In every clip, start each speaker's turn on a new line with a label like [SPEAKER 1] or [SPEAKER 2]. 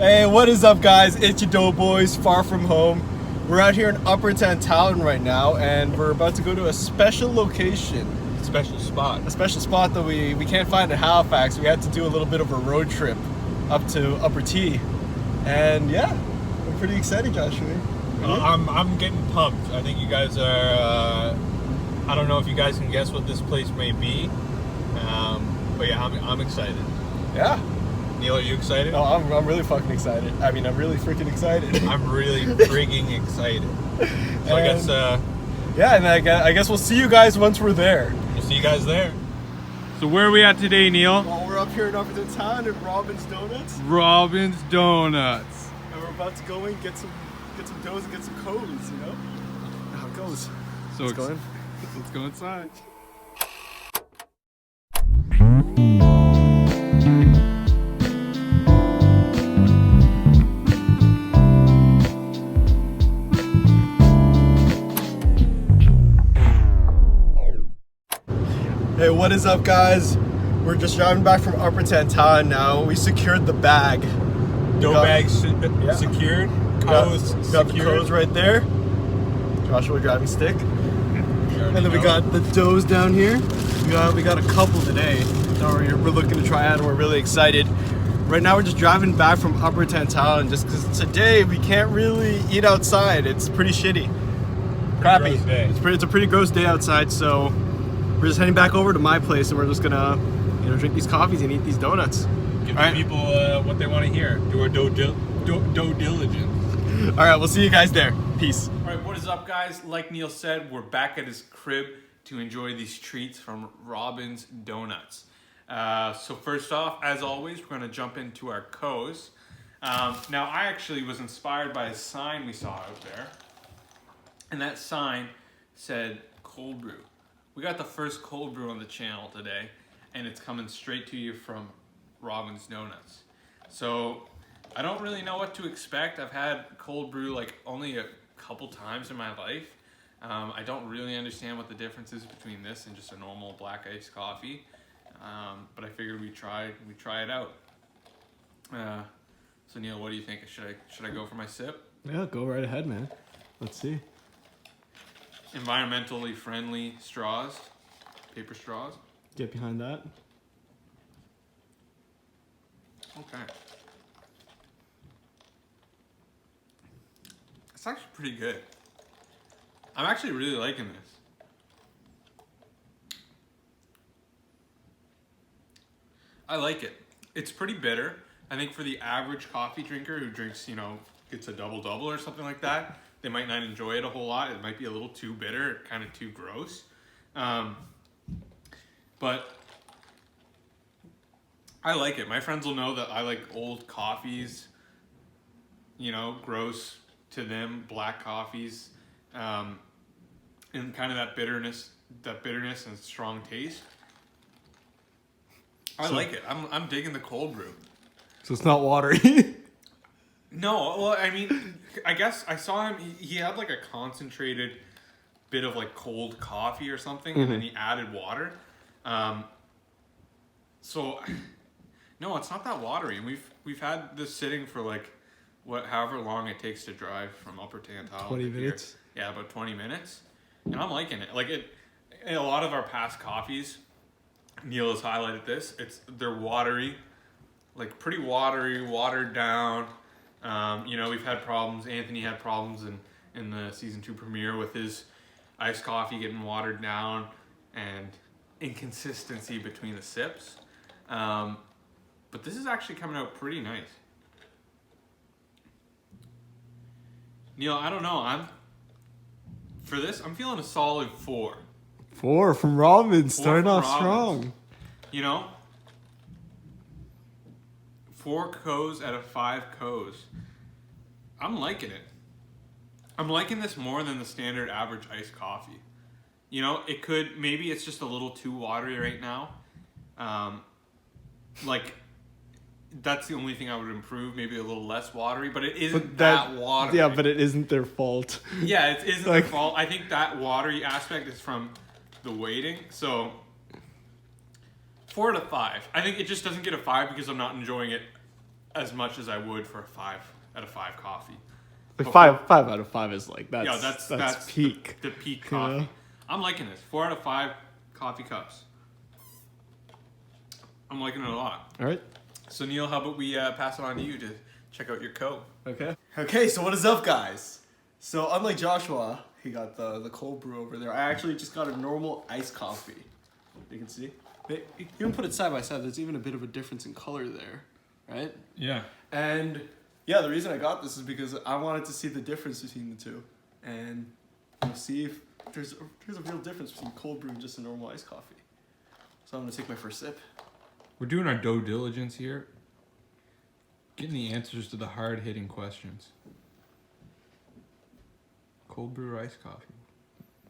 [SPEAKER 1] Hey, what is up, guys? It's your Doughboys, far from home. We're out here in Upper Tantallon right now, and we're about to go to a special location.
[SPEAKER 2] Special spot.
[SPEAKER 1] A special spot that we can't find in Halifax. We had to do a little bit of a road trip up to Upper T. And yeah, I'm pretty excited, Joshua.
[SPEAKER 2] I'm getting pumped. I think you guys are, I don't know if you guys can guess what this place may be. But yeah, I'm excited.
[SPEAKER 1] Yeah.
[SPEAKER 2] Neil, are you excited?
[SPEAKER 1] No, I'm really fucking excited. I mean, I'm really freaking excited.
[SPEAKER 2] I'm really frigging excited. So I guess...
[SPEAKER 1] yeah, and I guess we'll see you guys once we're there.
[SPEAKER 2] We'll see you guys there. So where are we at today, Neil?
[SPEAKER 1] Well, we're up here in Upper Tantallon at Robin's Donuts.
[SPEAKER 2] Robin's Donuts.
[SPEAKER 1] And we're about to go in, get some doughs and get some codes, you know? How it goes.
[SPEAKER 2] So
[SPEAKER 1] let's go in.
[SPEAKER 2] Let's go inside.
[SPEAKER 1] Hey, what is up, guys? We're just driving back from Upper Tantallon now. We secured the bag.
[SPEAKER 2] Dough bag secured. Codes
[SPEAKER 1] got the
[SPEAKER 2] secured.
[SPEAKER 1] codes right there. Joshua driving stick. And then we got the doughs down here. We got a couple today that we're looking to try out, and we're really excited. Right now we're just driving back from Upper Tantallon just because today we can't really eat outside. It's pretty shitty. Crappy. It's a pretty gross day outside, so we're just heading back over to my place, and we're just gonna, drink these coffees and eat these donuts.
[SPEAKER 2] Give the people what they want to hear. Do our dough diligence.
[SPEAKER 1] All right, we'll see you guys there. Peace.
[SPEAKER 3] All right, what is up, guys? Like Neil said, we're back at his crib to enjoy these treats from Robin's Donuts. So first off, as always, we're gonna jump into our codes. Now, I actually was inspired by a sign we saw out there, and that sign said cold brew. We got the first cold brew on the channel today, and it's coming straight to you from Robin's Donuts. So I don't really know what to expect. I've had cold brew like only a couple times in my life. I don't really understand what the difference is between this and just a normal black iced coffee. But I figured we'd try it out. So Neil, what do you think? Should I go for my sip?
[SPEAKER 1] Yeah, go right ahead, man. Let's see.
[SPEAKER 3] Environmentally friendly straws, paper straws.
[SPEAKER 1] Get behind that.
[SPEAKER 3] Okay. It's actually pretty good. I'm actually really liking this. I like it. It's pretty bitter. I think for the average coffee drinker who drinks, gets a double-double or something like that, they might not enjoy it a whole lot. It might be a little too bitter, kind of too gross. But I like it. My friends will know that I like old coffees, gross to them, black coffees, and kind of that bitterness and strong taste. I like it. I'm digging the cold brew.
[SPEAKER 1] So it's not watery.
[SPEAKER 3] No, well, I mean, I guess I saw him, he had like a concentrated bit of like cold coffee or something, and then he added water. So, no, it's not that watery. And we've had this sitting for like, however long it takes to drive from Upper Tantallon.
[SPEAKER 1] 20 minutes?
[SPEAKER 3] Here. Yeah, about 20 minutes. And I'm liking it. Like in a lot of our past coffees, Neil has highlighted this, they're watery, like pretty watery, watered down. We've had problems. Anthony had problems in the season 2 premiere with his iced coffee getting watered down and inconsistency between the sips. But this is actually coming out pretty nice. Neil, I don't know. I'm feeling a solid 4.
[SPEAKER 1] 4 from Robin's,
[SPEAKER 3] 4
[SPEAKER 1] starting
[SPEAKER 3] from
[SPEAKER 1] off
[SPEAKER 3] Robin's.
[SPEAKER 1] strong.
[SPEAKER 3] 4 co's out of 5 co's. I'm liking it. I'm liking this more than the standard average iced coffee. Maybe it's just a little too watery right now. That's the only thing I would improve, maybe a little less watery, but it isn't that watery.
[SPEAKER 1] Yeah, but it isn't their fault.
[SPEAKER 3] Yeah, it isn't their fault. I think that watery aspect is from the weighting. So 4 out of 5. I think it just doesn't get a 5 because I'm not enjoying it as much as I would for a 5 out of 5 coffee.
[SPEAKER 1] Like five out of 5 is like that's
[SPEAKER 3] Yeah, that's
[SPEAKER 1] peak.
[SPEAKER 3] The peak
[SPEAKER 1] You
[SPEAKER 3] coffee.
[SPEAKER 1] know?
[SPEAKER 3] I'm liking this. 4 out of 5 coffee cups. I'm liking it a lot.
[SPEAKER 1] All right.
[SPEAKER 3] So Neil, how about we pass it on to you to check out your coat?
[SPEAKER 1] Okay. Okay, so what is up, guys? So unlike Joshua, he got the cold brew over there. I actually just got a normal iced coffee. You can see. Even put it side by side. There's even a bit of a difference in color there, right?
[SPEAKER 3] Yeah.
[SPEAKER 1] And yeah, the reason I got this is because I wanted to see the difference between the two, and see if there's a real difference between cold brew and just a normal iced coffee. So I'm gonna take my first sip.
[SPEAKER 3] We're doing our due diligence here. Getting the answers to the hard-hitting questions. Cold brew or iced coffee?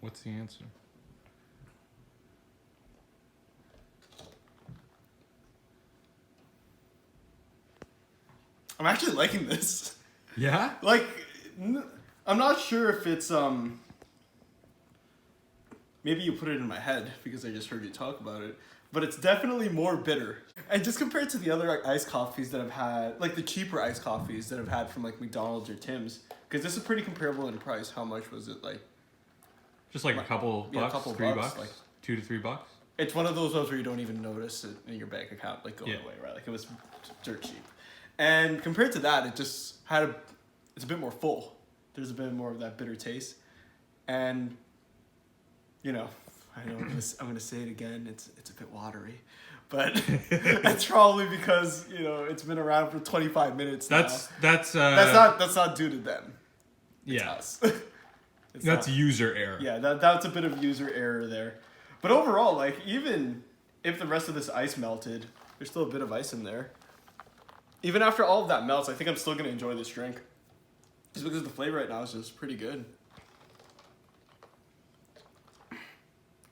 [SPEAKER 3] What's the answer?
[SPEAKER 1] I'm actually liking this.
[SPEAKER 3] Yeah?
[SPEAKER 1] Like, I'm not sure if it's maybe you put it in my head because I just heard you talk about it, but it's definitely more bitter. And just compared to the other like, iced coffees that I've had, like the cheaper iced coffees that I've had from like McDonald's or Tim's, because this is pretty comparable in price. How much was it like?
[SPEAKER 3] Just like a couple bucks,
[SPEAKER 1] Yeah, a couple
[SPEAKER 3] $3,
[SPEAKER 1] bucks, like-
[SPEAKER 3] $2 to $3.
[SPEAKER 1] It's one of those ones where you don't even notice it in your bank account like going
[SPEAKER 3] Yeah.
[SPEAKER 1] away, right? Like it was dirt cheap. And compared to that, it just had it's a bit more full. There's a bit more of that bitter taste. And you know, I know I'm gonna say it again, it's a bit watery. But that's probably because, you know, it's been around for 25 minutes now.
[SPEAKER 3] That's
[SPEAKER 1] not due to them. It's
[SPEAKER 3] yeah.
[SPEAKER 1] us. It's
[SPEAKER 3] That's
[SPEAKER 1] not.
[SPEAKER 3] user error.
[SPEAKER 1] Yeah, that's a bit of user error there. But overall, like, even if the rest of this ice melted, there's still a bit of ice in there. Even after all of that melts, I think I'm still going to enjoy this drink. Just because the flavor right now is just pretty good.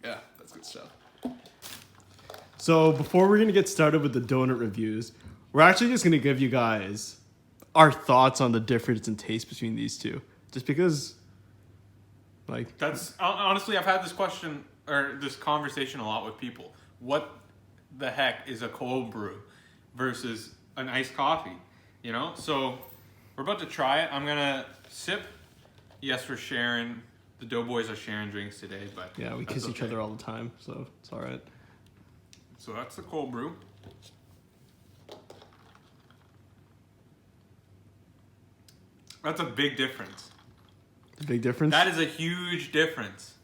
[SPEAKER 1] Yeah, that's good stuff. So before we're going to get started with the donut reviews, we're actually just going to give you guys our thoughts on the difference in taste between these two. Just because, like...
[SPEAKER 3] That's honestly, I've had this question or this conversation a lot with people. What the heck is a cold brew versus an iced coffee? You know, so we're about to try it. I'm gonna sip. Yes, we're sharing. The Doughboys are sharing drinks today, but
[SPEAKER 1] Yeah, we kiss each other all the time, so it's all right.
[SPEAKER 3] So that's the cold brew. That's a big difference.
[SPEAKER 1] The big difference?
[SPEAKER 3] That is a huge difference.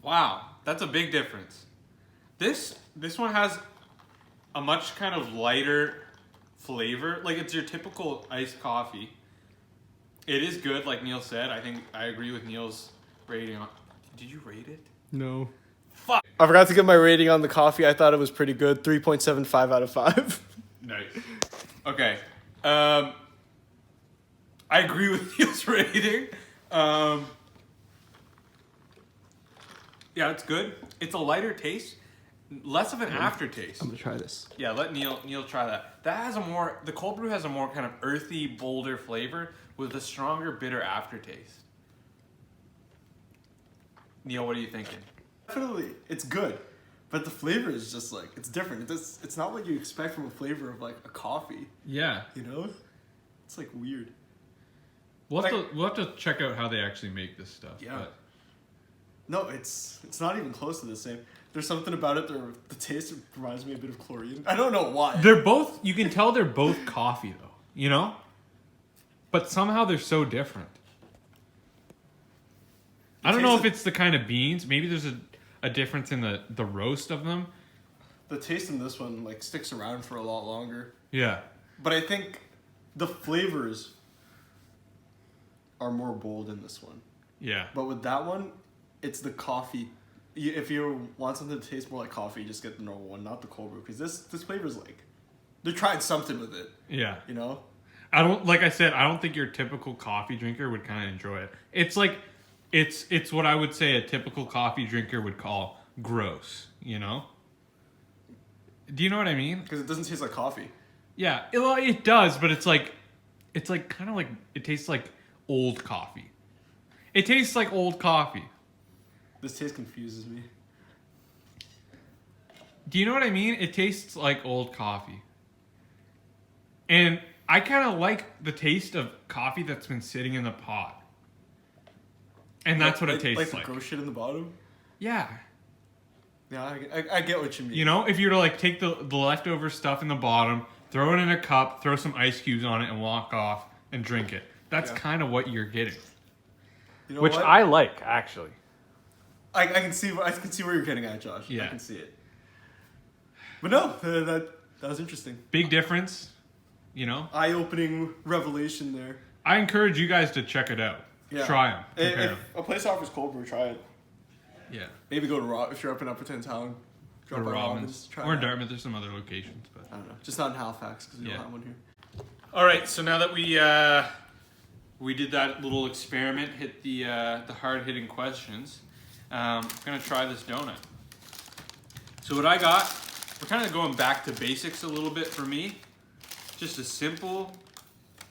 [SPEAKER 3] Wow, that's a big difference. This one has a much kind of lighter flavor. Like, it's your typical iced coffee. It is good, like Neil said. I think I agree with Neil's rating on... Did you rate it?
[SPEAKER 1] No.
[SPEAKER 3] Fuck.
[SPEAKER 1] I forgot to get my rating on the coffee. I thought it was pretty good. 3.75 out of 5.
[SPEAKER 3] Nice. Okay. I agree with Neil's rating. Yeah, it's good. It's a lighter taste, less of an aftertaste.
[SPEAKER 1] I'm gonna try this.
[SPEAKER 3] Yeah, let Neil try that. That has the cold brew has a more kind of earthy, bolder flavor with a stronger bitter aftertaste. Neil, what are you thinking?
[SPEAKER 1] Definitely, it's good. But the flavor is just like, it's different. It's not what you expect from a flavor of like a coffee,
[SPEAKER 3] Yeah.
[SPEAKER 1] you know? It's like weird.
[SPEAKER 3] We'll have to check out how they actually make this stuff.
[SPEAKER 1] Yeah.
[SPEAKER 3] But
[SPEAKER 1] No, it's not even close to the same. There's something about it, the taste reminds me a bit of chlorine. I don't know why.
[SPEAKER 3] they're both, you can tell they're both coffee though, you know? But somehow they're so different. I don't know if it's the kind of beans. Maybe there's a difference in the roast of them.
[SPEAKER 1] The taste in this one like sticks around for a lot longer.
[SPEAKER 3] Yeah.
[SPEAKER 1] But I think the flavors are more bold in this one.
[SPEAKER 3] Yeah.
[SPEAKER 1] But with that one, it's the coffee. If you want something to taste more like coffee, just get the normal one, not the cold brew. Because this flavor's like, they're trying something with it,
[SPEAKER 3] Yeah.
[SPEAKER 1] you know?
[SPEAKER 3] Like I said, I don't think your typical coffee drinker would kind of enjoy it. It's like, it's what I would say a typical coffee drinker would call gross, you know? Do you know what I mean?
[SPEAKER 1] Because it doesn't taste like coffee.
[SPEAKER 3] Yeah, it does, but it's like kind of like, it tastes like old coffee. It tastes like old coffee.
[SPEAKER 1] This taste confuses me.
[SPEAKER 3] Do you know what I mean? It tastes like old coffee. And I kind of like the taste of coffee that's been sitting in the pot. And that's what it tastes
[SPEAKER 1] like.
[SPEAKER 3] like.
[SPEAKER 1] The gross shit in the bottom?
[SPEAKER 3] Yeah.
[SPEAKER 1] Yeah, I get what you mean.
[SPEAKER 3] You know, if you were to like take the leftover stuff in the bottom, throw it in a cup, throw some ice cubes on it, and walk off and drink it. That's kind of what you're getting.
[SPEAKER 1] You know
[SPEAKER 3] Which
[SPEAKER 1] what?
[SPEAKER 3] I like, actually.
[SPEAKER 1] I can see where you're getting at, Josh.
[SPEAKER 3] Yeah.
[SPEAKER 1] I can see it. But no, that was interesting.
[SPEAKER 3] Big difference, you know?
[SPEAKER 1] Eye-opening revelation there.
[SPEAKER 3] I encourage you guys to check it out.
[SPEAKER 1] Yeah.
[SPEAKER 3] Try them.
[SPEAKER 1] If a place offers cold brew, try it.
[SPEAKER 3] Yeah.
[SPEAKER 1] Maybe go to if you're up in Upperton Town.
[SPEAKER 3] Or
[SPEAKER 1] Drop by
[SPEAKER 3] Robin's.
[SPEAKER 1] try
[SPEAKER 3] Or
[SPEAKER 1] it out.
[SPEAKER 3] Dartmouth, there's some other locations. But
[SPEAKER 1] I don't know. Just not in Halifax because we don't have one here.
[SPEAKER 3] All right, so now that we did that little experiment, hit the hard-hitting questions, I'm gonna try this donut. So what I got, we're kind of going back to basics a little bit for me. Just a simple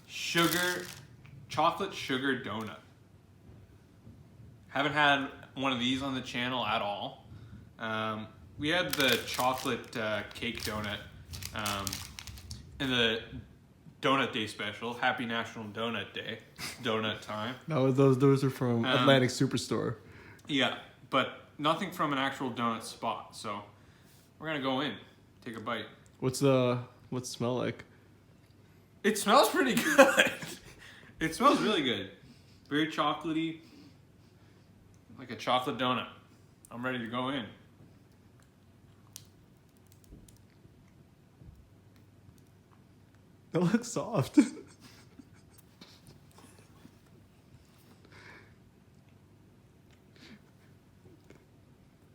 [SPEAKER 3] chocolate sugar donut. Haven't had one of these on the channel at all. We had the chocolate cake donut in the Donut Day special. Happy National Donut Day. Donut time.
[SPEAKER 1] No, those are from Atlantic Superstore.
[SPEAKER 3] Yeah, but nothing from an actual donut spot. So we're gonna go in, take a bite.
[SPEAKER 1] What's it smell like?
[SPEAKER 3] It smells pretty good. It smells really good. Very chocolatey. Like a chocolate donut. I'm ready to go in.
[SPEAKER 1] It looks soft.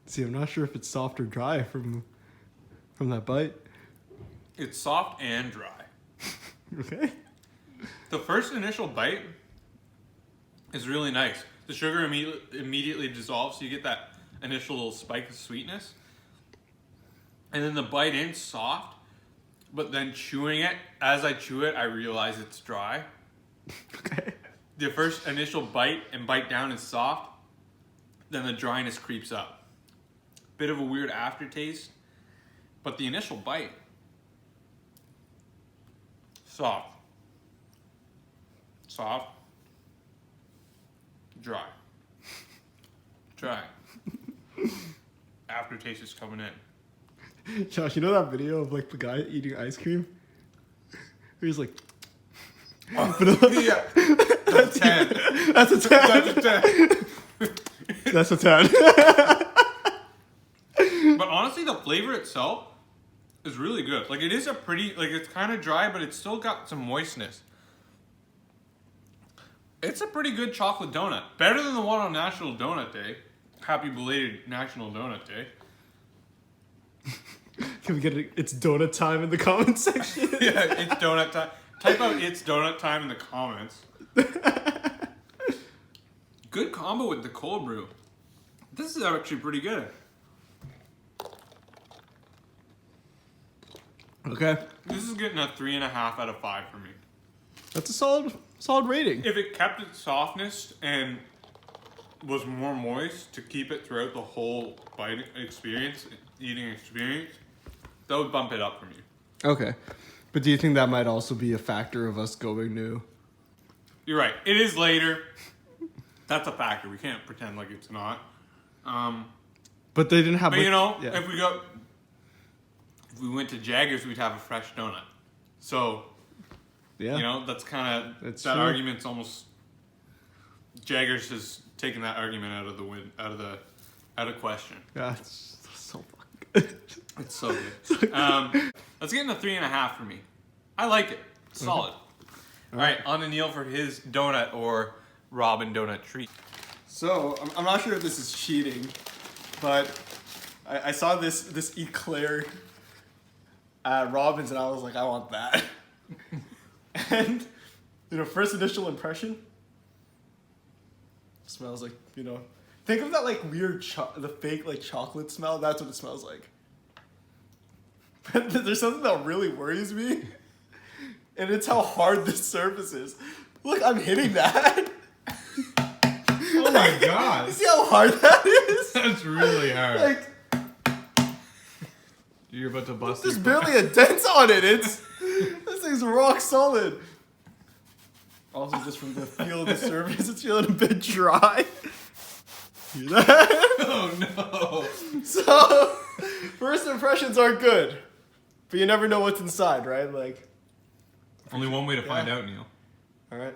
[SPEAKER 1] See, I'm not sure if it's soft or dry from that bite.
[SPEAKER 3] It's soft and dry.
[SPEAKER 1] Okay.
[SPEAKER 3] The first initial bite is really nice. The sugar immediately dissolves, so you get that initial little spike of sweetness. And then the bite in, soft, but then chewing it, as I chew it, I realize it's dry.
[SPEAKER 1] Okay.
[SPEAKER 3] The first initial bite and bite down is soft, then the dryness creeps up. Bit of a weird aftertaste, but the initial bite, soft, dry. Aftertaste is coming in.
[SPEAKER 1] Josh, you know that video of like the guy eating ice cream? Where he's like,
[SPEAKER 3] Yeah, that's a 10.
[SPEAKER 1] that's a 10.
[SPEAKER 3] That's a 10.
[SPEAKER 1] That's a 10.
[SPEAKER 3] But honestly, the flavor itself is really good. Like, it is a pretty, like, it's kind of dry, but it's still got some moistness. It's a pretty good chocolate donut. Better than the one on National Donut Day. Happy belated National Donut Day.
[SPEAKER 1] Can we get it's donut time in the comment section?
[SPEAKER 3] Yeah, it's donut time. Type out "it's donut time" in the comments. Good combo with the cold brew. This is actually pretty good.
[SPEAKER 1] Okay.
[SPEAKER 3] This is getting a 3.5 out of 5 for me.
[SPEAKER 1] That's a solid rating.
[SPEAKER 3] If it kept its softness and was more moist to keep it throughout the whole eating experience, that would bump it up for me.
[SPEAKER 1] Okay. But do you think that might also be a factor of us going new?
[SPEAKER 3] You're right. It is later. That's a factor. We can't pretend like it's not.
[SPEAKER 1] But they didn't have.
[SPEAKER 3] But
[SPEAKER 1] yeah.
[SPEAKER 3] If we went to Jaggers, we'd have a fresh donut. So,
[SPEAKER 1] Yeah.
[SPEAKER 3] that's kind of
[SPEAKER 1] That's
[SPEAKER 3] that
[SPEAKER 1] true.
[SPEAKER 3] argument's almost. Jaggers has taken that argument out of question.
[SPEAKER 1] Yeah. It's so fucking good.
[SPEAKER 3] It's so good. Let's get into 3.5 for me. I like it. Solid. All right, on to Neil for his donut or Robin donut treat.
[SPEAKER 1] So I'm not sure if this is cheating, but I saw this eclair at Robin's and I was like, I want that. And first initial impression smells like think of that like weird the fake like chocolate smell. That's what it smells like. But there's something that really worries me, and it's how hard this surface is. Look, I'm hitting that.
[SPEAKER 3] Oh my god.
[SPEAKER 1] You see how hard that is?
[SPEAKER 3] That's really hard.
[SPEAKER 1] Like,
[SPEAKER 3] You're about to bust
[SPEAKER 1] there's
[SPEAKER 3] your
[SPEAKER 1] barely a dent on it. It's thing's rock solid. Also, just from the feel of the surface, it's feeling a bit dry. Hear that?
[SPEAKER 3] Oh no.
[SPEAKER 1] So, first impressions are good, but you never know what's inside, right? Like,
[SPEAKER 3] Only one way to find out, Neil.
[SPEAKER 1] all right.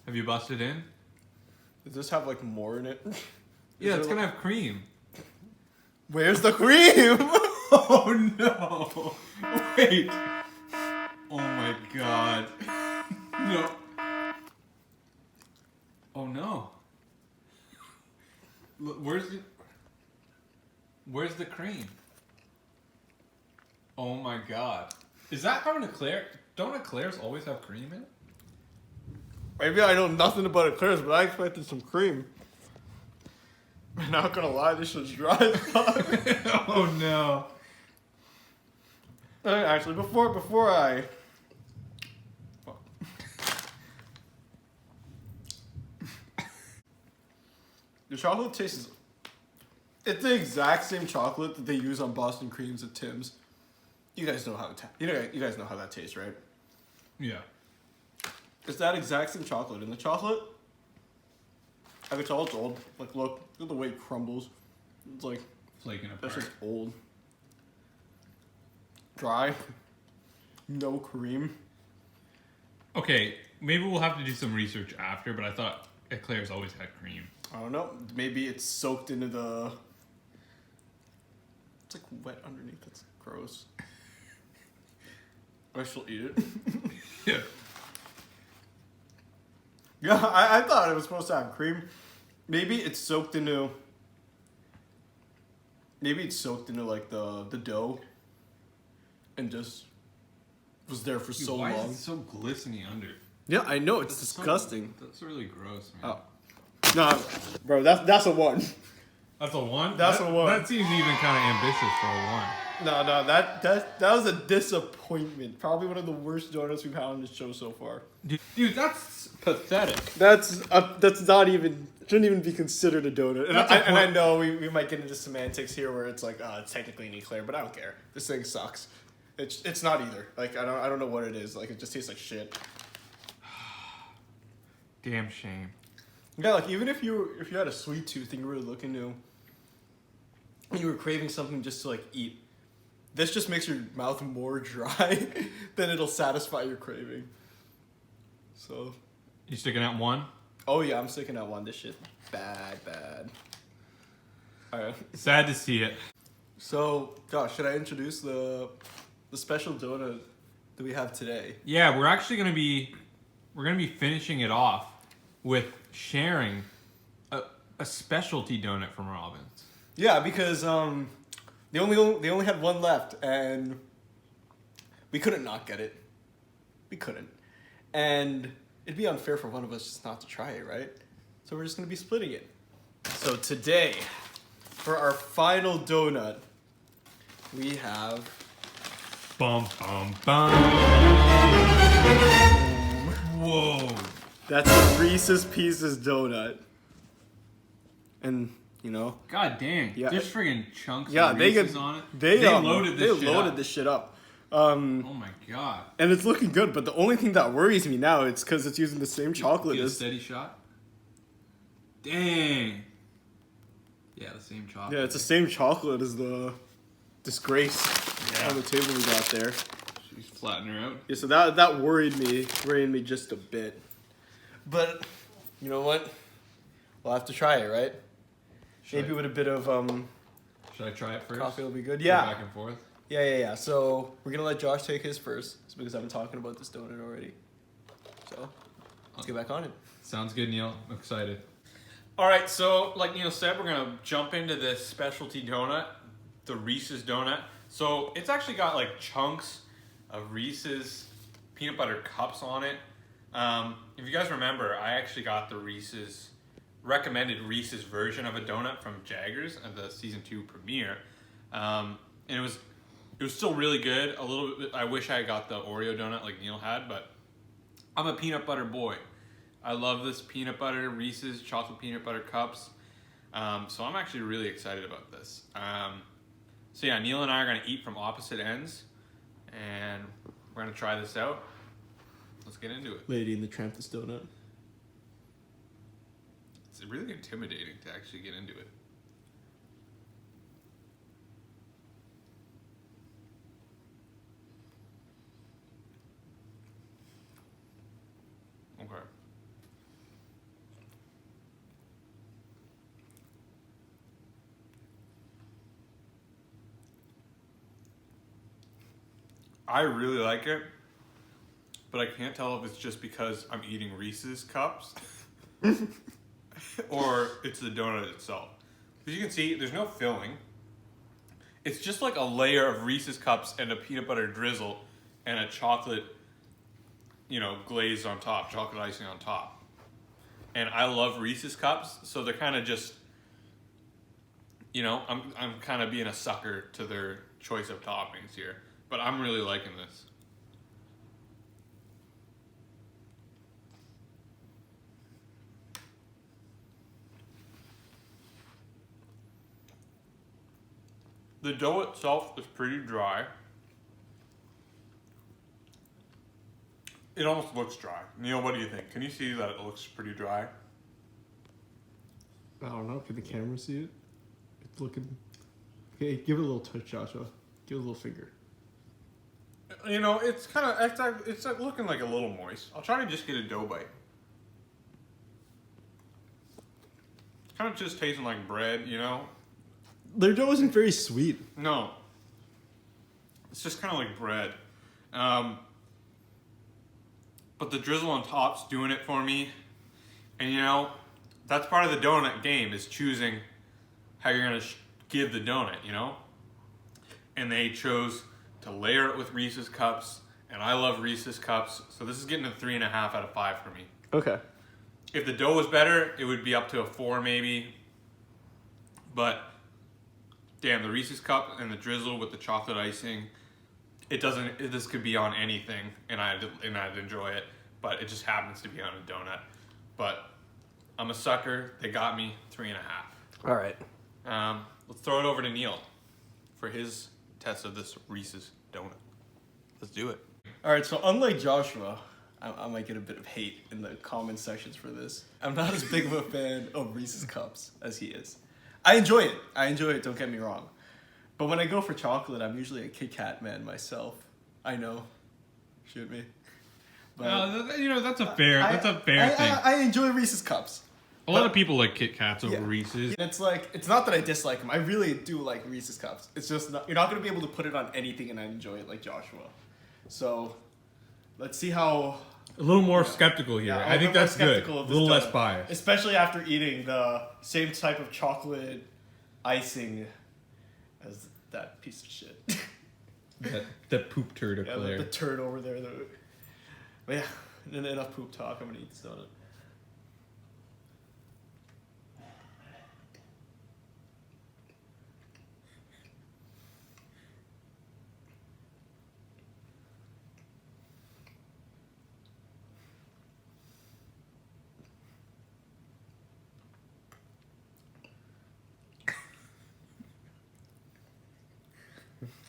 [SPEAKER 3] Have you busted in?
[SPEAKER 1] Does this have like more in it?
[SPEAKER 3] Yeah, it's gonna have cream.
[SPEAKER 1] Where's the cream?
[SPEAKER 3] Oh no! Wait. Oh my god. No. Oh no. Where's the cream? Oh my god. Is that how an eclair? Don't eclairs always have cream in it?
[SPEAKER 1] Maybe I know nothing about eclairs, but I expected some cream. I'm not gonna lie, this shit's dry as fuck.
[SPEAKER 3] Oh no.
[SPEAKER 1] Actually, before I... Fuck. The chocolate tastes... It's the exact same chocolate that they use on Boston creams at Tim's. You guys know how you guys know how that tastes, right?
[SPEAKER 3] Yeah.
[SPEAKER 1] It's that exact same chocolate. And the chocolate, I can tell it's old. Like, look at the way it crumbles. It's like,
[SPEAKER 3] Flaking apart.
[SPEAKER 1] that's just old. Dry. No cream.
[SPEAKER 3] Okay, maybe we'll have to do some research after, but I thought eclairs always had cream.
[SPEAKER 1] I don't know. Maybe it's soaked into the... It's like wet underneath. It's gross. I still eat it.
[SPEAKER 3] Yeah.
[SPEAKER 1] Yeah, I thought it was supposed to have cream. Maybe it's soaked into... Maybe it's soaked into like the dough. And just was there for so
[SPEAKER 3] Why
[SPEAKER 1] long.
[SPEAKER 3] is it so glistening under?
[SPEAKER 1] Yeah, I know. It's
[SPEAKER 3] That's
[SPEAKER 1] disgusting.
[SPEAKER 3] That's really gross, man.
[SPEAKER 1] Oh. No, bro, that's a one.
[SPEAKER 3] That's a one?
[SPEAKER 1] That's
[SPEAKER 3] that,
[SPEAKER 1] a one.
[SPEAKER 3] That seems even kind of ambitious for a one.
[SPEAKER 1] No, that was a disappointment. Probably one of the worst donuts we've had on this show so far.
[SPEAKER 3] Dude, that's pathetic.
[SPEAKER 1] That's not even shouldn't even be considered a donut. And I know we might get into semantics here where it's like it's technically an eclair, but I don't care. This thing sucks. It's not either. Like I don't know what it is. Like it just tastes like shit.
[SPEAKER 3] Damn shame.
[SPEAKER 1] Yeah, like even if you had a sweet tooth and you were looking to, and you were craving something just to like eat, this just makes your mouth more dry than it'll satisfy your craving. So.
[SPEAKER 3] You sticking at one?
[SPEAKER 1] Oh yeah, I'm sticking at one. This shit bad. Alright.
[SPEAKER 3] Sad to see it.
[SPEAKER 1] So, Josh, should I introduce the special donut that we have today?
[SPEAKER 3] Yeah, we're actually gonna be finishing it off with sharing a specialty donut from Robin's.
[SPEAKER 1] Yeah, because they only had one left, and we couldn't not get it. We couldn't, and it'd be unfair for one of us just not to try it, right? So we're just gonna be splitting it. So today, for our final donut, we have
[SPEAKER 3] Bum bum bum. Whoa.
[SPEAKER 1] that's a Reese's Pieces donut, and you know.
[SPEAKER 3] God dang.
[SPEAKER 1] Yeah.
[SPEAKER 3] There's friggin' chunks
[SPEAKER 1] Yeah,
[SPEAKER 3] of
[SPEAKER 1] they
[SPEAKER 3] Reese's
[SPEAKER 1] get
[SPEAKER 3] on it.
[SPEAKER 1] they
[SPEAKER 3] loaded
[SPEAKER 1] this shit up.
[SPEAKER 3] Oh my god.
[SPEAKER 1] And it's looking good, but the only thing that worries me now is because it's using the same chocolate
[SPEAKER 3] Get a
[SPEAKER 1] as...
[SPEAKER 3] steady shot. Dang. Yeah, the same chocolate.
[SPEAKER 1] Yeah, it's the same chocolate as the disgrace on the table we got there.
[SPEAKER 3] She's flattening her out.
[SPEAKER 1] Yeah, so that worried me just a bit. But, you know what? We'll have to try it, right? Maybe with a bit of
[SPEAKER 3] Should I try it first?
[SPEAKER 1] coffee will be good.
[SPEAKER 3] Go
[SPEAKER 1] Yeah.
[SPEAKER 3] back and forth.
[SPEAKER 1] Yeah. So we're gonna let Josh take his first, because I've been talking about this donut already. So let's get back on it.
[SPEAKER 3] Sounds good, Neil. I'm excited.
[SPEAKER 2] All right, so like Neil said, we're gonna jump into this specialty donut, the Reese's donut. So it's actually got like chunks of Reese's peanut butter cups on it. If you guys remember, I actually got the recommended Reese's version of a donut from Jaggers at the season 2 premiere, and it was still really good. A little bit. I wish I got the Oreo donut like Neil had, but I'm a peanut butter boy.
[SPEAKER 3] I love this peanut butter, Reese's chocolate peanut butter cups. So I'm actually really excited about this. So yeah, Neil and I are gonna eat from opposite ends, and we're gonna try this out. Let's get into it.
[SPEAKER 1] Lady in the Trampas donut.
[SPEAKER 3] It's really intimidating to actually get into it. Okay. I really like it, but I can't tell if it's just because I'm eating Reese's cups or it's the donut itself. As you can see, there's no filling. It's just like a layer of Reese's cups and a peanut butter drizzle and a chocolate, glaze on top, chocolate icing on top. And I love Reese's cups, so they're kind of just, I'm kind of being a sucker to their choice of toppings here. But I'm really liking this. The dough itself is pretty dry. It almost looks dry. Neil, what do you think? Can you see that it looks pretty dry?
[SPEAKER 1] I don't know. Can the camera see it? It's looking... Okay, give it a little touch, Joshua. Give it a little finger.
[SPEAKER 3] It's kind of, it's like looking like a little moist. I'll try to just get a dough bite. Kind of just tasting like bread,
[SPEAKER 1] Their dough isn't very sweet.
[SPEAKER 3] No. It's just kind of like bread. But the drizzle on top's doing it for me. And that's part of the donut game, is choosing how you're going to give the donut, And they chose to layer it with Reese's cups, and I love Reese's cups, so this is getting a 3.5 out of 5 for me.
[SPEAKER 1] Okay.
[SPEAKER 3] If the dough was better, it would be up to a 4 maybe. But damn, the Reese's cup and the drizzle with the chocolate icing, this could be on anything, and I'd enjoy it, but it just happens to be on a donut. But I'm a sucker. They got me 3.5.
[SPEAKER 1] All right.
[SPEAKER 3] Let's throw it over to Neil for his test of this Reese's donut. Let's do it.
[SPEAKER 1] All right, so unlike Joshua, I might get a bit of hate in the comment sections for this. I'm not as big of a fan of Reese's Cups as he is. I enjoy it, don't get me wrong. But when I go for chocolate, I'm usually a Kit Kat man myself. I know. Shoot me. But
[SPEAKER 3] that's a fair thing.
[SPEAKER 1] I enjoy Reese's Cups.
[SPEAKER 3] A lot of people like Kit Kats over Reese's.
[SPEAKER 1] It's not that I dislike them. I really do like Reese's Cups. It's just you're not going to be able to put it on anything and I enjoy it like Joshua. So, let's see how...
[SPEAKER 3] A little more skeptical here.
[SPEAKER 1] Yeah,
[SPEAKER 3] I think that's good. A little less
[SPEAKER 1] donut,
[SPEAKER 3] biased.
[SPEAKER 1] Especially after eating the same type of chocolate icing as that piece of shit.
[SPEAKER 3] that poop turd up there.
[SPEAKER 1] The turd over there. But yeah, enough poop talk. I'm going to eat this donut.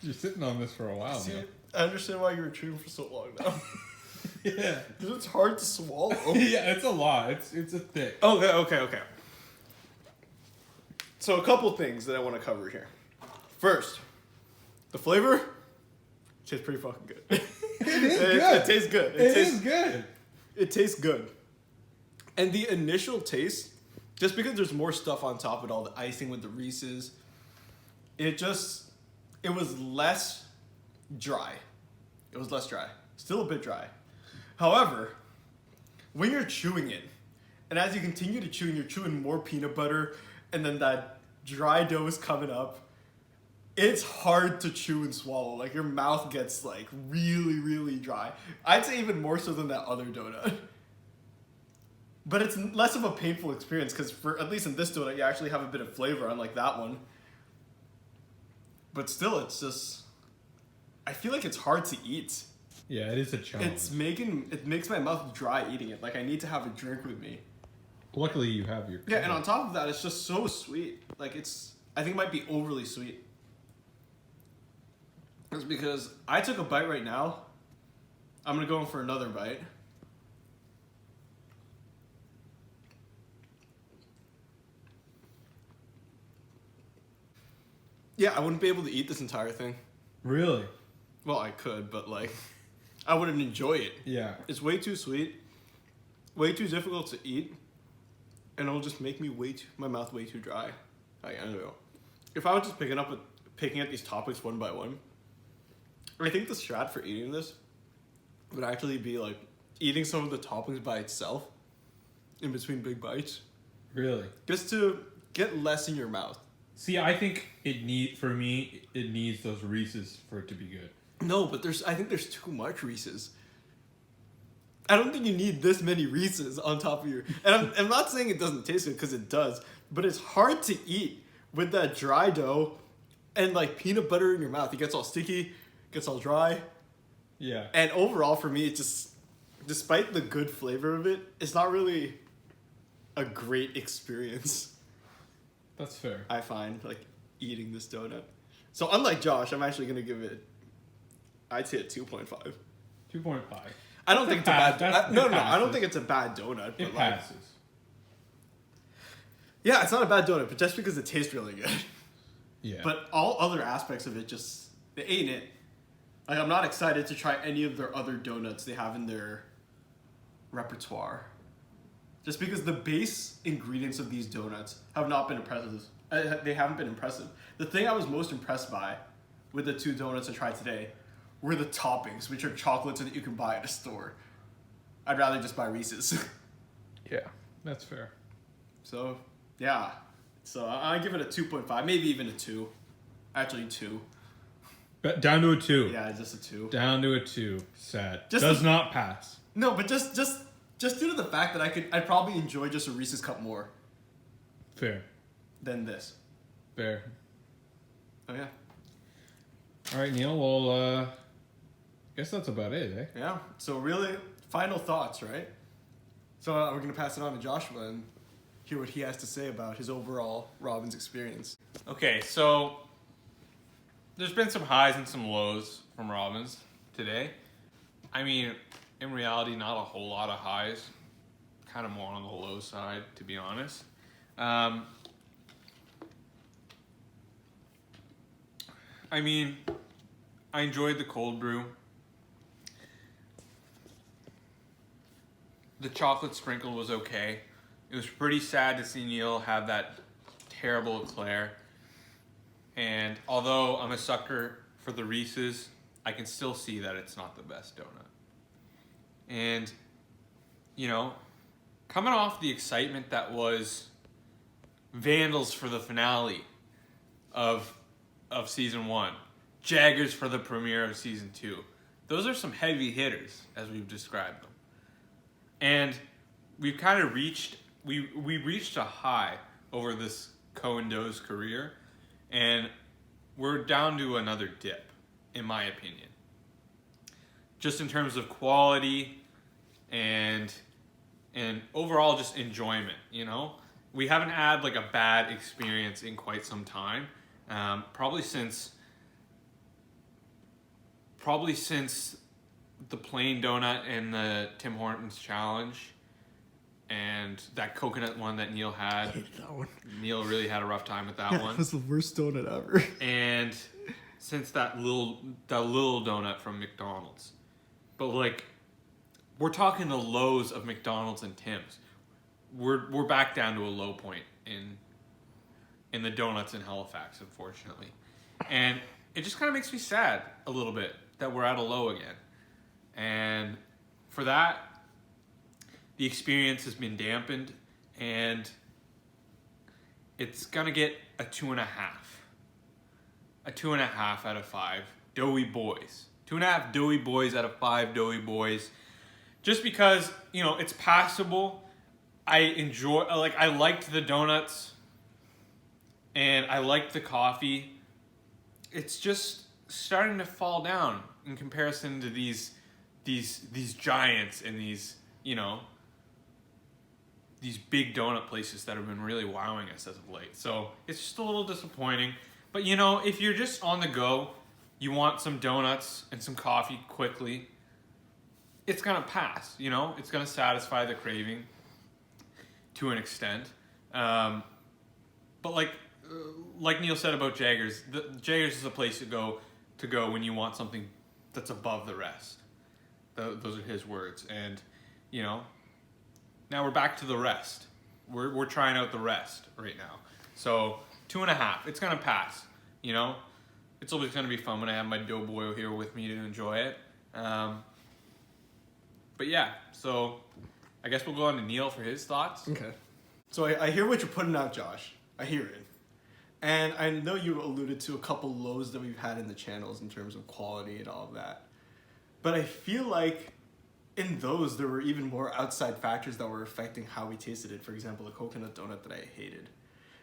[SPEAKER 3] You're sitting on this for a while now.
[SPEAKER 1] I understand why you were chewing for so long now.
[SPEAKER 3] Yeah.
[SPEAKER 1] Because it's hard to swallow.
[SPEAKER 3] Yeah, it's a lot. It's a thick.
[SPEAKER 1] Okay. So a couple things that I want to cover here. First, the flavor tastes pretty fucking good. It tastes good.
[SPEAKER 3] It is good.
[SPEAKER 1] It tastes good. And the initial taste, just because there's more stuff on top with all the icing with the Reese's, it was less dry. It was less dry. Still a bit dry. However, when you're chewing it, and as you continue to chew, and you're chewing more peanut butter, and then that dry dough is coming up, it's hard to chew and swallow. Like, your mouth gets, like, really, really dry. I'd say even more so than that other donut. But it's less of a painful experience, because for at least in this donut, you actually have a bit of flavor, unlike that one. But still, it's just... I feel like it's hard to eat.
[SPEAKER 3] Yeah, it is a challenge.
[SPEAKER 1] It makes my mouth dry eating it. Like I need to have a drink with me.
[SPEAKER 3] Luckily, you have your.
[SPEAKER 1] Yeah, and on top of that, it's just so sweet. Like I think it might be overly sweet. It's because I took a bite right now. I'm gonna go in for another bite. Yeah, I wouldn't be able to eat this entire thing.
[SPEAKER 3] Really?
[SPEAKER 1] Well, I could, but like, I wouldn't enjoy it.
[SPEAKER 3] Yeah.
[SPEAKER 1] It's way too sweet, way too difficult to eat, and it'll just make me my mouth way too dry. I don't know. If I was just picking at these topics one by one, I think the strat for eating this would actually be like eating some of the toppings by itself in between big bites.
[SPEAKER 3] Really?
[SPEAKER 1] Just to get less in your mouth.
[SPEAKER 3] See, I think it needs those Reese's for it to be good.
[SPEAKER 1] No, but I think there's too much Reese's. I don't think you need this many Reese's on top of your... And I'm not saying it doesn't taste good, because it does. But it's hard to eat with that dry dough and like peanut butter in your mouth. It gets all sticky, gets all dry.
[SPEAKER 3] Yeah.
[SPEAKER 1] And overall for me, it just... Despite the good flavor of it, it's not really a great experience.
[SPEAKER 3] That's fair.
[SPEAKER 1] I find, like, eating this donut. So unlike Josh, I'm actually going to give it... I'd say a 2.5.
[SPEAKER 3] 2.5.
[SPEAKER 1] I don't think it's a bad... No, I don't
[SPEAKER 3] passes.
[SPEAKER 1] think it's a bad donut.
[SPEAKER 3] It
[SPEAKER 1] but like,
[SPEAKER 3] passes.
[SPEAKER 1] yeah, it's not a bad donut, but just because it tastes really good.
[SPEAKER 3] Yeah.
[SPEAKER 1] But all other aspects of it just... They ain't it. Like, I'm not excited to try any of their other donuts they have in their repertoire. Just because the base ingredients of these donuts have not been impressive. They haven't been impressive. The thing I was most impressed by with the two donuts I tried today were the toppings, which are chocolates that you can buy at a store. I'd rather just buy Reese's.
[SPEAKER 3] Yeah, that's fair.
[SPEAKER 1] So, yeah. So I give it a 2.5, maybe even a 2. Actually, 2.
[SPEAKER 3] But down to a 2.
[SPEAKER 1] Yeah, just a 2.
[SPEAKER 3] Down to a 2. Sad.
[SPEAKER 1] Just
[SPEAKER 3] Does not pass.
[SPEAKER 1] No, but just due to the fact that I'd probably enjoy just a Reese's cup more
[SPEAKER 3] Fair.
[SPEAKER 1] than this.
[SPEAKER 3] Fair.
[SPEAKER 1] Oh yeah.
[SPEAKER 3] All right, Neil. Well, guess that's about it, eh?
[SPEAKER 1] Yeah. So really, final thoughts, right? So we're gonna pass it on to Joshua and hear what he has to say about his overall Robbins experience.
[SPEAKER 2] Okay, so there's been some highs and some lows from Robbins today. I mean, in reality, not a whole lot of highs. Kind of more on the low side, to be honest. I mean, I enjoyed the cold brew. The chocolate sprinkle was okay. It was pretty sad to see Neil have that terrible eclair. And although I'm a sucker for the Reese's, I can still see that it's not the best donut. And, you know, coming off the excitement that was Vandals for the finale of season 1, Jaggers for the premiere of season 2. Those are some heavy hitters, as we've described them. And we've kind of reached a high over this Kuehm dough's career, and we're down to another dip, in my opinion. Just in terms of quality and overall just enjoyment, you know? We haven't had like a bad experience in quite some time. Probably since the plain donut and the Tim Hortons challenge and that coconut one that Neil had.
[SPEAKER 1] I hated that one.
[SPEAKER 2] Neil really had a rough time with that one.
[SPEAKER 1] It was the worst donut ever.
[SPEAKER 2] And since that little donut from McDonald's. But like, we're talking the lows of McDonald's and Tim's. We're back down to a low point in the donuts in Halifax, unfortunately. And it just kind of makes me sad a little bit that we're at a low again. And for that, the experience has been dampened, and it's gonna get a 2.5. A 2.5 out of 5 doughy boys. 2.5 doughy boys out of 5 doughy boys. Just because, you know, it's passable. I liked the donuts, and I liked the coffee. It's just starting to fall down in comparison to these
[SPEAKER 3] these giants and these, these big donut places that have been really wowing us as of late. So it's just a little disappointing. But if you're just on the go, you want some donuts and some coffee quickly, it's gonna pass. It's gonna satisfy the craving to an extent. But like Neil said about Jaggers, Jaggers is a place to go when you want something that's above the rest. Those are his words. And now we're back to the rest. We're trying out the rest right now. So 2.5. It's gonna pass. It's always gonna be fun when I have my doughboy here with me to enjoy it. But yeah, so I guess we'll go on to Neil for his thoughts.
[SPEAKER 1] Okay. So I hear what you're putting out, Josh. I hear it. And I know you alluded to a couple lows that we've had in the channels in terms of quality and all of that. But I feel like in those, there were even more outside factors that were affecting how we tasted it. For example, the coconut donut that I hated.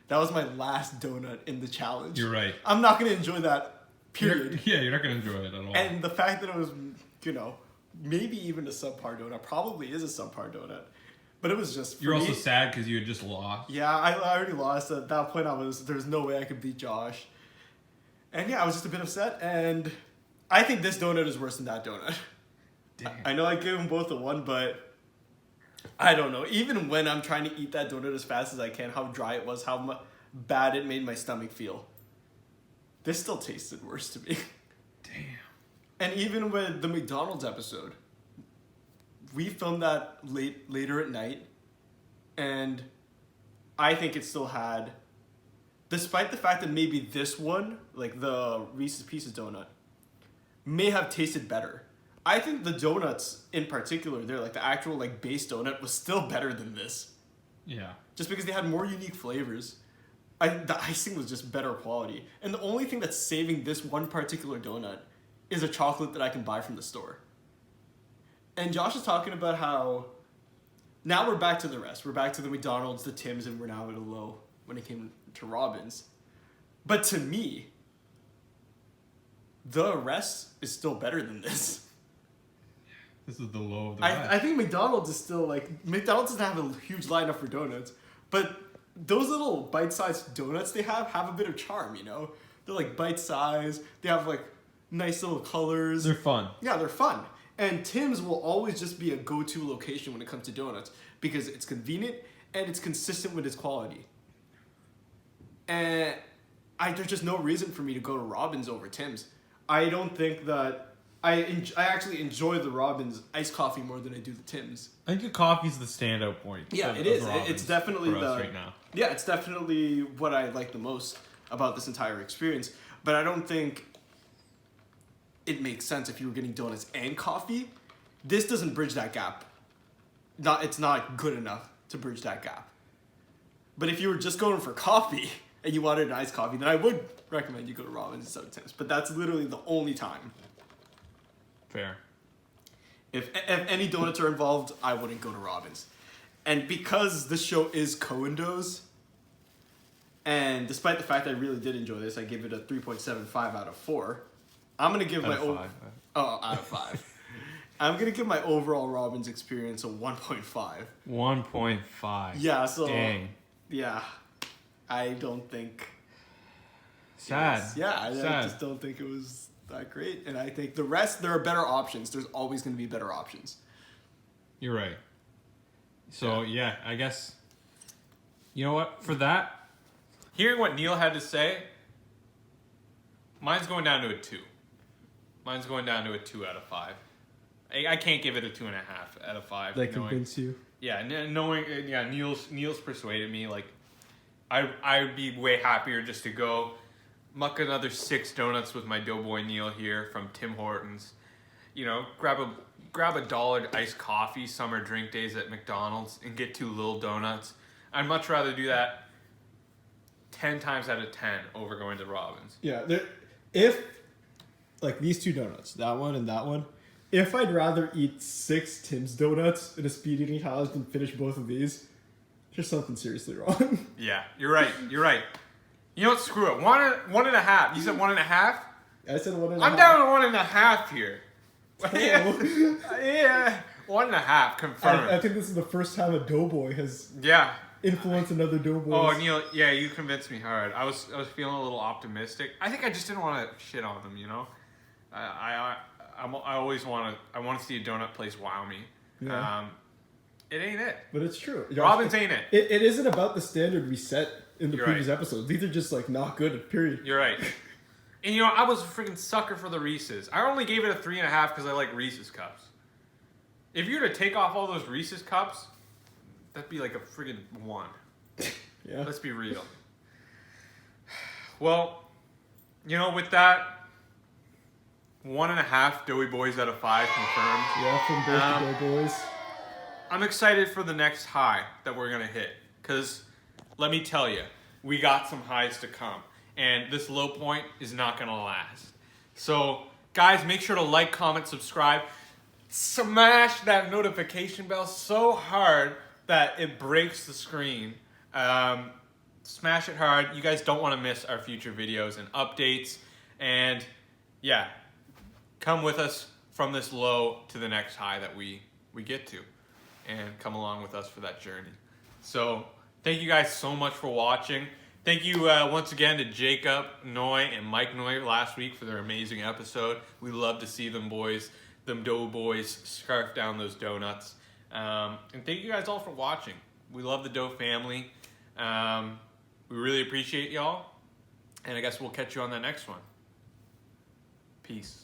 [SPEAKER 1] That was my last donut in the challenge.
[SPEAKER 3] You're right.
[SPEAKER 1] I'm not going to enjoy that, period.
[SPEAKER 3] You're not going to enjoy it at all.
[SPEAKER 1] And the fact that it was, maybe even a subpar donut, probably is a subpar donut. But it was just...
[SPEAKER 3] You're also sad because you had just lost.
[SPEAKER 1] Yeah, I already lost. At that point, there was no way I could beat Josh. And yeah, I was just a bit upset. And I think this donut is worse than that donut.
[SPEAKER 3] Damn.
[SPEAKER 1] I know I gave them both a 1, but I don't know. Even when I'm trying to eat that donut as fast as I can, how dry it was, how bad it made my stomach feel. This still tasted worse to me.
[SPEAKER 3] Damn.
[SPEAKER 1] And even with the McDonald's episode, we filmed that later at night, and I think it still had, despite the fact that maybe this one, like the Reese's Pieces donut, may have tasted better. I think the donuts in particular, they're like the actual like base donut was still better than this.
[SPEAKER 3] Yeah.
[SPEAKER 1] Just because they had more unique flavors. The icing was just better quality. And the only thing that's saving this one particular donut is a chocolate that I can buy from the store. And Josh is talking about how now we're back to the rest. We're back to the McDonald's, the Tim's, and we're now at a low when it came to Robin's. But to me, the rest is still better than this.
[SPEAKER 3] This is the low of the rest.
[SPEAKER 1] I think McDonald's is still like... McDonald's doesn't have a huge lineup for donuts, but those little bite-sized donuts they have a bit of charm, They're like bite-sized. They have like nice little colors.
[SPEAKER 3] They're fun.
[SPEAKER 1] Yeah, they're fun. And Tim's will always just be a go-to location when it comes to donuts because it's convenient and it's consistent with its quality. And there's just no reason for me to go to Robin's over Tim's. I don't think that... I actually enjoy the Robin's iced coffee more than I do the Tim's.
[SPEAKER 3] I think the coffee's the standout point.
[SPEAKER 1] Yeah, it is. It's definitely
[SPEAKER 3] for us right now.
[SPEAKER 1] Yeah, it's definitely what I like the most about this entire experience. But I don't think it makes sense if you were getting donuts and coffee. This doesn't bridge that gap. It's not good enough to bridge that gap. But if you were just going for coffee and you wanted an iced coffee, then I would recommend you go to Robin's instead of Tim's. But that's literally the only time.
[SPEAKER 3] Fair.
[SPEAKER 1] If any donuts are involved, I wouldn't go to Robin's. And because this show is Coendos, and despite the fact that I really did enjoy this, I give it a 3.75 out of 4. I'm gonna give out of 5. I'm gonna give my overall Robin's experience a 1.5.
[SPEAKER 3] 1.5.
[SPEAKER 1] Yeah. So.
[SPEAKER 3] Dang.
[SPEAKER 1] Yeah. I don't think.
[SPEAKER 3] Sad.
[SPEAKER 1] I just don't think it was that great. And I think the rest, there are better options. There's always going to be better options.
[SPEAKER 3] You're right. So, yeah, I guess, you know what? For that, hearing what Neil had to say, mine's going down to a 2. Mine's going down to a 2 out of 5. I can't give it a 2.5 out of 5.
[SPEAKER 1] That convince you?
[SPEAKER 3] Yeah, Neil's persuaded me. Like, I would be way happier just to go muck another 6 donuts with my doughboy Neil here from Tim Hortons. Grab a $1 iced coffee summer drink days at McDonald's and get 2 little donuts. I'd much rather do that 10 times out of 10 over going to Robin's.
[SPEAKER 1] Yeah, if like these 2 donuts, that one and that one, if I'd rather eat 6 Tim's donuts in a speed eating challenge than finish both of these, there's something seriously wrong.
[SPEAKER 3] Yeah, you're right. You know what? Screw it. 1.5. You said 1.5?
[SPEAKER 1] I said 1.5.
[SPEAKER 3] I'm down to 1.5 here. Yeah, 1.5 confirmed.
[SPEAKER 1] I think this is the first time a doughboy has
[SPEAKER 3] Yeah.
[SPEAKER 1] influenced another doughboy.
[SPEAKER 3] Oh, Neil, yeah, you convinced me hard. I was feeling a little optimistic. I think I just didn't want to shit on them, you know. I always want to see a donut place wow me.
[SPEAKER 1] Yeah.
[SPEAKER 3] It ain't it.
[SPEAKER 1] But it's true.
[SPEAKER 3] Robbins ain't it.
[SPEAKER 1] It isn't about the standard we set in the
[SPEAKER 3] You're
[SPEAKER 1] previous
[SPEAKER 3] right.
[SPEAKER 1] episodes. These are just like not good, period.
[SPEAKER 3] You're right. And you know, I was a freaking sucker for the Reese's. I only gave it a 3.5 because I like Reese's cups. If you were to take off all those Reese's cups, that'd be like a friggin' 1.
[SPEAKER 1] Yeah.
[SPEAKER 3] Let's be real. Well, you know, with that, 1.5 Doughy Boys out of 5 confirmed.
[SPEAKER 1] Yeah, from both the doughboys.
[SPEAKER 3] I'm excited for the next high that we're gonna hit. Cause let me tell you, we got some highs to come. And this low point is not gonna last. So guys, make sure to like, comment, subscribe. Smash that notification bell so hard that it breaks the screen. Smash it hard. You guys don't want to miss our future videos and updates. And yeah, come with us from this low to the next high that we get to. And come along with us for that journey. So thank you guys so much for watching. Thank you once again to Jacob Noy and Mike Noy last week for their amazing episode. We love to see them boys, them dough boys, scarf down those donuts. And thank you guys all for watching. We love the Dough family. We really appreciate y'all. And I guess we'll catch you on the next one. Peace.